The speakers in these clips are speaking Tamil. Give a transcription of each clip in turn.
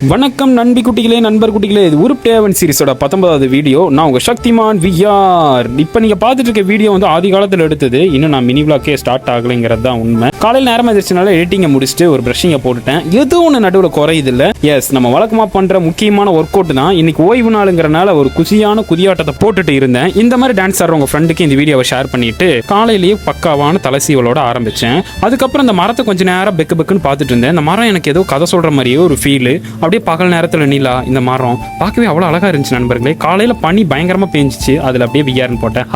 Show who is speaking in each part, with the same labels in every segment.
Speaker 1: வணக்கம் நண்பி குட்டிகளே, நண்பர் குட்டிகளே. இது உருப்டேவன் சீரிஸோட 19வது வீடியோ. நான் உங்க சக்திமான் விஆர். இப்போ நீங்க பார்த்துட்டு இருக்க வீடியோ வந்து ஆதி காலத்தில் எடுத்தது. இன்னும் நான் மினி விளாக்கே ஸ்டார்ட் ஆகலைங்கிறது தான் உண்மை. காலையில் நேரம் எதிர்ச்சினால எடிட்டிங்கை முடிச்சுட்டு ஒரு ப்ரஷிங்கை போட்டுட்டேன். எதுவும் ஒன்று நடுவில் குறையுது இல்லை. எஸ், நம்ம வழக்கமாக பண்ணுற முக்கியமான ஒர்க் அவுட் தான். இன்னைக்கு ஓய்வு நாளுங்கிறனால ஒரு குசியான குதியாட்டத்தை போட்டுட்டு இருந்தேன். இந்த மாதிரி டான்ஸ் ஆடுற உங்க ஃப்ரெண்டுக்கு இந்த வீடியோவை ஷேர் பண்ணிட்டு காலையிலேயே பக்காவான தலசீவலோட ஆரம்பிச்சேன். அதுக்கப்புறம் இந்த மரத்தை கொஞ்சம் நேரம் பெக்குன்னு பார்த்துட்டு இருந்தேன். இந்த மரம் எனக்கு ஏதோ கதை சொல்ற மாதிரியே ஒரு ஃபீல். அப்படியே பகல் நேரத்தில் நீலா இந்த மரம் பார்க்கவே அவ்வளோ அழகா இருந்துச்சு நண்பர்களே. காலையில் பனி பயங்கரமா பெஞ்சிச்சு. அதில் அப்படியே விஆர்னு போட்டேன்.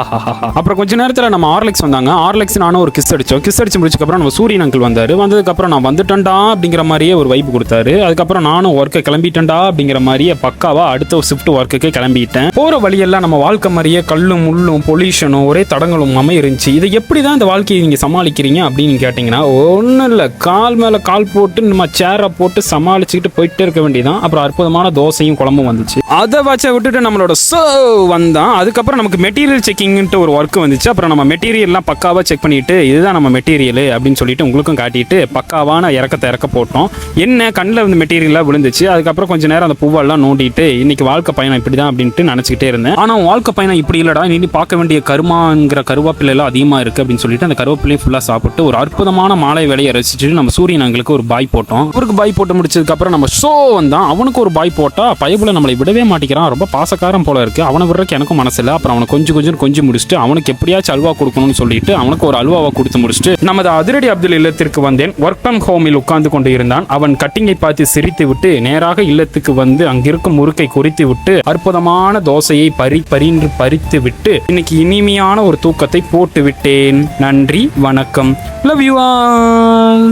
Speaker 1: அப்புறம் கொஞ்ச நேரத்தில் நம்ம ஆர்லெக்ஸ் வந்தாங்க. ஆர்லெக்ஸ் நானும் ஒரு கிஸ் அடிச்சோம். கிஸ் அடிச்சு முடிச்சதுக்கப்புறம் நம்ம சூரியன் அங்கிள் வந்தார். வந்ததுக்கப்புறம் நான் வந்துட்டேன்டா அப்படிங்கிற மாதிரியே ஒரு வைப்பு கொடுத்தாரு. அதுக்கப்புறம் நானும் ஒர்க்கை கிளம்பிட்டேன்டா அப்படிங்கிற மாதிரியே பக்காவா அடுத்த ஒரு ஷிஃப்ட் ஒர்க்குக்கு கிளம்பிட்டேன். போகிற வழியெல்லாம் நம்ம வாழ்க்கை மாதிரியே கல்லும் முள்ளும் பொல்யூஷனும் ஒரே தடங்களும் இருந்துச்சு. இதை எப்படி தான் இந்த வாழ்க்கையை நீங்கள் சமாளிக்கிறீங்க அப்படின்னு கேட்டிங்கன்னா ஒன்றும் இல்லை, கால் மேலே கால் போட்டு நம்ம சேரை போட்டு சமாளிச்சுக்கிட்டு போயிட்டே இருக்க வேண்டியதான். அப்புறம் அற்புதமான தோசையும் குழம்பும் வந்துச்சு. அதை வச்ச விட்டுட்டு நம்மளோட வந்தான். அதுக்கப்புறம் நமக்கு மெட்டீரியல் செக்கிங்ட்டு ஒரு ஒர்க் வந்துச்சு. அப்புறம் நம்ம மெட்டீரியல்லாம் பக்காவா செக் பண்ணிட்டு இதுதான் நம்ம மெட்டீரியல் அப்படின்னு சொல்லிட்டு உங்களுக்கும் காட்டிட்டு பக்காவான இறக்க போட்டோம். என்ன கண்ணில் வந்து மெட்டீரியலாக விழுந்துச்சு. அதுக்கப்புறம் கொஞ்சம் நேரம் அந்த பூவெல்லாம் நோண்டிட்டு இன்னைக்கு வாழ்க்கை பயணம் இப்படிதான் அப்படின்ட்டு நினச்சிக்கிட்டே இருந்தேன். ஆனால் வாழ்க்கை பயணம் இப்படி இல்லடா, இனி பார்க்க வேண்டிய கருமாங்கிற கருவேப்பிலை எல்லாம் அதிகமாக இருக்கு அப்படின்னு சொல்லிட்டு அந்த கருவேப்பிலையும் ஃபுல்லாக சாப்பிட்டு ஒரு அற்புதமான மாலை வேலையை ரசிச்சுட்டு நம்ம சூரியன் அங்களுக்கு ஒரு பாய் போட்டோம். அவருக்கு பாய் போட்டு முடிச்சதுக்கப்புறம் நம்ம வந்தான். அவனுக்கு ஒரு பாய் போட்டா பயபுல நம்மளை விடவே மாட்டேங்கிறான். ரொம்ப பாசக்காரம் போல இருக்கு. அவனை விடுறதுக்கு எனக்கும் மனசு இல்லை. அப்புறம் அவனை கொஞ்சம் முடிச்சுட்டு அவனுக்கு எப்படியாச்சும் அல்வா கொடுக்கணும்னு சொல்லிட்டு அவனுக்கு ஒரு அல்வாவை கொடுத்து முடிச்சுட்டு நமது அதிரடி அப்துல் இல்லத்திற்கு வந்தேன். ஒர்க் ஃப்ரம் ஹோமில் உட்கார்ந்து கொண்டு இருந்தான். அவன் கட்டிங்கை பார்த்து சிரித்து விட்டு நேராக இல்லத்துக்கு வந்து அங்கிருக்கும் முறுக்கை குறித்து விட்டு அற்புதமான தோசையை பறித்து விட்டு இன்னைக்கு இனிமையான ஒரு தூக்கத்தை போட்டு விட்டேன். நன்றி, வணக்கம், லவ் யூ ஆல்.